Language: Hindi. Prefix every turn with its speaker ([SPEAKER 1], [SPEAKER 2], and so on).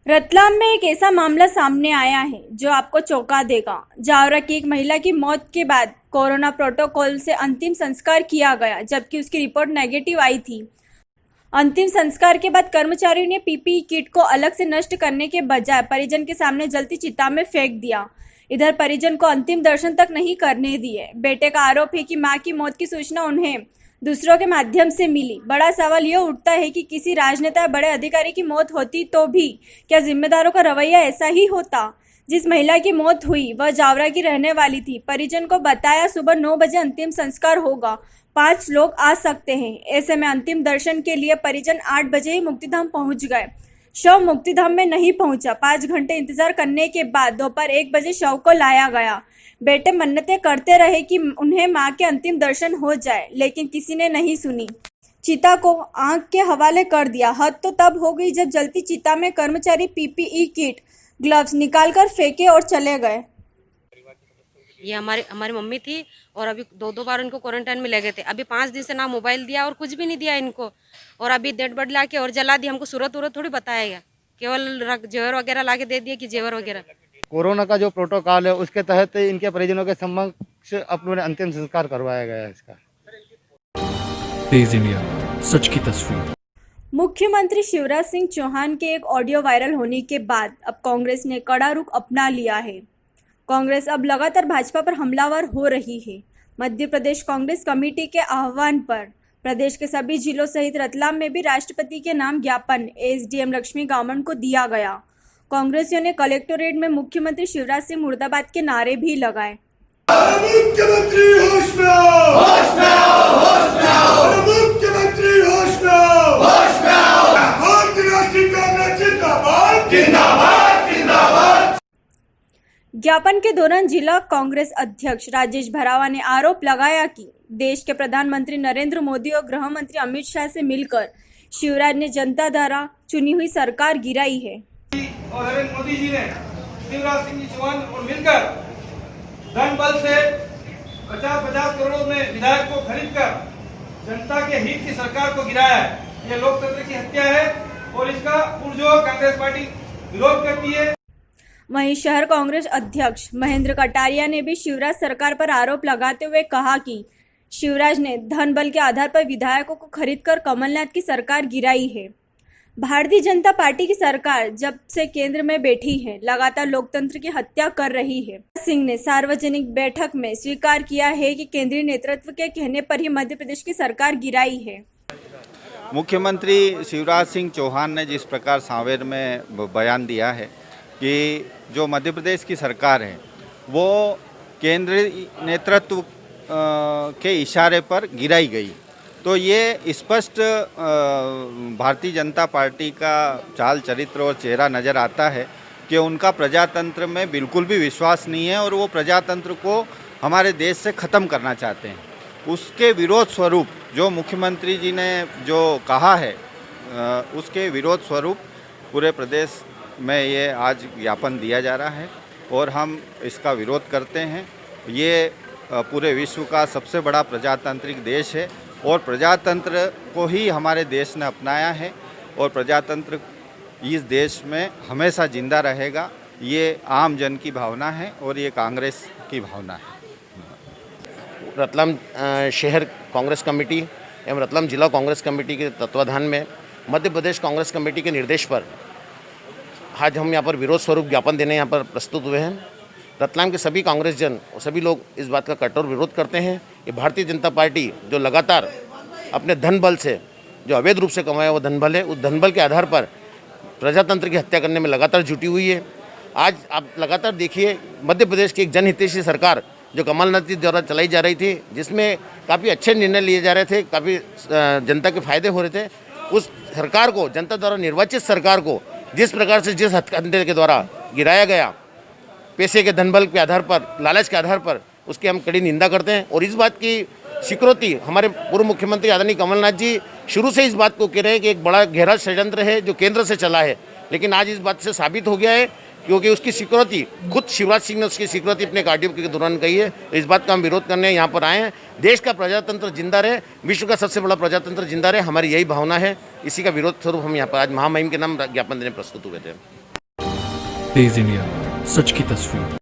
[SPEAKER 1] रतलाम में एक ऐसा मामला सामने आया है जो आपको चौंका देगा। जावरा की एक महिला की मौत के बाद कोरोना प्रोटोकॉल से अंतिम संस्कार किया गया, जबकि उसकी रिपोर्ट नेगेटिव आई थी। अंतिम संस्कार के बाद कर्मचारियों ने पीपीई किट को अलग से नष्ट करने के बजाय परिजन के सामने जलती चिता में फेंक दिया। इधर परिजन को अंतिम दर्शन तक नहीं करने दिए। बेटे का आरोप है कि मां की मौत की सूचना उन्हें दूसरों के माध्यम से मिली। बड़ा सवाल यह उठता है कि किसी राजनेता या बड़े अधिकारी की मौत होती तो भी क्या जिम्मेदारों का रवैया ऐसा ही होता? जिस महिला की मौत हुई वह जावरा की रहने वाली थी। परिजन को बताया सुबह 9 बजे अंतिम संस्कार होगा, 5 लोग आ सकते हैं। ऐसे में अंतिम दर्शन के लिए परिजन 8 बजे ही मुक्तिधाम पहुंच गए। शव मुक्तिधाम में नहीं पहुंचा। 5 घंटे इंतजार करने के बाद दोपहर 1 बजे शव को लाया गया। बेटे मन्नतें करते रहे कि उन्हें मां के अंतिम दर्शन हो जाए, लेकिन किसी ने नहीं सुनी। चिता को आग के हवाले कर दिया। हद तो तब हो गई जब जलती चिता में कर्मचारी पीपीई किट, ग्लव्स निकालकर फेंके और चले गए।
[SPEAKER 2] ये हमारी हमारी मम्मी थी और अभी दो बार उनको क्वारंटाइन में ले गए थे। अभी 5 दिन से ना मोबाइल दिया और कुछ भी नहीं दिया इनको, और अभी डेड बॉडी ला के और जला दी। हमको सूरत वूरत थोड़ी बताया गया, केवल जेवर वगैरह ला के दे दिए कि जेवर वगैरह।
[SPEAKER 3] कोरोना का जो प्रोटोकॉल है उसके तहत इनके परिजनों के समक्ष अपने अंतिम संस्कार करवाया गया है इसका।
[SPEAKER 4] तेज इंडिया, सच की तस्वीर।
[SPEAKER 1] मुख्यमंत्री शिवराज सिंह चौहान के एक ऑडियो वायरल होने के बाद अब कांग्रेस ने कड़ा रुख अपना लिया है। कांग्रेस अब लगातार भाजपा पर हमलावर हो रही है। मध्य प्रदेश कांग्रेस कमेटी के आह्वान पर प्रदेश के सभी जिलों सहित रतलाम में भी राष्ट्रपति के नाम ज्ञापन एसडीएम लक्ष्मी गामन को दिया गया। कांग्रेसियों ने कलेक्टोरेट में मुख्यमंत्री शिवराज सिंह मुर्दाबाद के नारे भी लगाए।
[SPEAKER 5] मुख्यमंत्री होश में आओ, होश में आओ, होश में आओ, मुख्यमंत्री होश में आओ, होश में आओ, भारतीय राष्ट्रीय कांग्रेस जिंदाबाद, जिंदाबाद, जिंदाबाद।
[SPEAKER 1] ज्ञापन के दौरान जिला कांग्रेस अध्यक्ष राजेश भरावा ने आरोप लगाया कि देश के प्रधानमंत्री नरेंद्र मोदी और गृह मंत्री अमित शाह से मिलकर शिवराज ने जनता द्वारा चुनी हुई सरकार गिराई है।
[SPEAKER 6] और नरेंद्र मोदी जी ने शिवराज सिंह चौहान और मिलकर धन बल से 50-50 करोड़ में विधायक को खरीदकर जनता के हित की सरकार को गिराया है। ये लोकतंत्र की हत्या है और इसका पुरजोर कांग्रेस पार्टी विरोध करती है।
[SPEAKER 1] वहीं शहर कांग्रेस अध्यक्ष महेंद्र कटारिया ने भी शिवराज सरकार पर आरोप लगाते हुए कहा कि शिवराज ने धन बल के आधार पर विधायकों को खरीदकर कमलनाथ की सरकार गिराई है। भारतीय जनता पार्टी की सरकार जब से केंद्र में बैठी है लगातार लोकतंत्र की हत्या कर रही है। सिंह ने सार्वजनिक बैठक में स्वीकार किया है कि केंद्रीय नेतृत्व के कहने पर ही मध्य प्रदेश की सरकार गिराई है।
[SPEAKER 7] मुख्यमंत्री शिवराज सिंह चौहान ने जिस प्रकार सांवेर में बयान दिया है कि जो मध्य प्रदेश की सरकार है वो केंद्रीय नेतृत्व के इशारे पर गिराई गई, तो ये स्पष्ट भारतीय जनता पार्टी का चाल चरित्र और चेहरा नज़र आता है कि उनका प्रजातंत्र में बिल्कुल भी विश्वास नहीं है और वो प्रजातंत्र को हमारे देश से ख़त्म करना चाहते हैं। उसके विरोध स्वरूप जो मुख्यमंत्री जी ने जो कहा है उसके विरोध स्वरूप पूरे प्रदेश में ये आज ज्ञापन दिया जा रहा है और हम इसका विरोध करते हैं। ये पूरे विश्व का सबसे बड़ा प्रजातांत्रिक देश है और प्रजातंत्र को ही हमारे देश ने अपनाया है और प्रजातंत्र इस देश में हमेशा जिंदा रहेगा। ये आम जन की भावना है और ये कांग्रेस की भावना है।
[SPEAKER 8] रतलाम शहर कांग्रेस कमेटी एवं रतलाम जिला कांग्रेस कमेटी के तत्वाधान में मध्य प्रदेश कांग्रेस कमेटी के निर्देश पर आज हम यहाँ पर विरोध स्वरूप ज्ञापन देने यहाँ पर प्रस्तुत हुए हैं। रतलाम के सभी कांग्रेस जन और सभी लोग इस बात का कठोर विरोध करते हैं। ये भारतीय जनता पार्टी जो लगातार अपने धन बल से जो अवैध रूप से कमाया वो धन बल है, उस धन बल के आधार पर प्रजातंत्र की हत्या करने में लगातार जुटी हुई है। आज आप लगातार देखिए मध्य प्रदेश की एक जनहितैषी सरकार जो कमलनाथ जी द्वारा चलाई जा रही थी, जिसमें काफ़ी अच्छे निर्णय लिए जा रहे थे, काफ़ी जनता के फायदे हो रहे थे, उस सरकार को, जनता द्वारा निर्वाचित सरकार को जिस प्रकार से जिस हथकंडे के द्वारा गिराया गया, पैसे के धनबल के आधार पर, लालच के आधार पर, उसकी हम कड़ी निंदा करते हैं। और इस बात की स्वीकृति हमारे पूर्व मुख्यमंत्री आदरणीय कमलनाथ जी शुरू से इस बात को कह रहे हैं कि एक बड़ा गहरा षड्यंत्र है जो केंद्र से चला है, लेकिन आज इस बात से साबित हो गया है क्योंकि उसकी स्वीकृति खुद शिवराज सिंह ने उसकी स्वीकृति अपने ऑडियो के दौरान कही है। इस बात का हम विरोध करने यहाँ पर आए हैं। देश का प्रजातंत्र जिंदा रहे, विश्व का सबसे बड़ा प्रजातंत्र जिंदा रहे, हमारी यही भावना है। इसी का विरोध स्वरूप हम यहाँ पर आज महामहिम के नाम ज्ञापन देने प्रस्तुत हुए थे।
[SPEAKER 4] तेज इंडिया, सच की तस्वीर।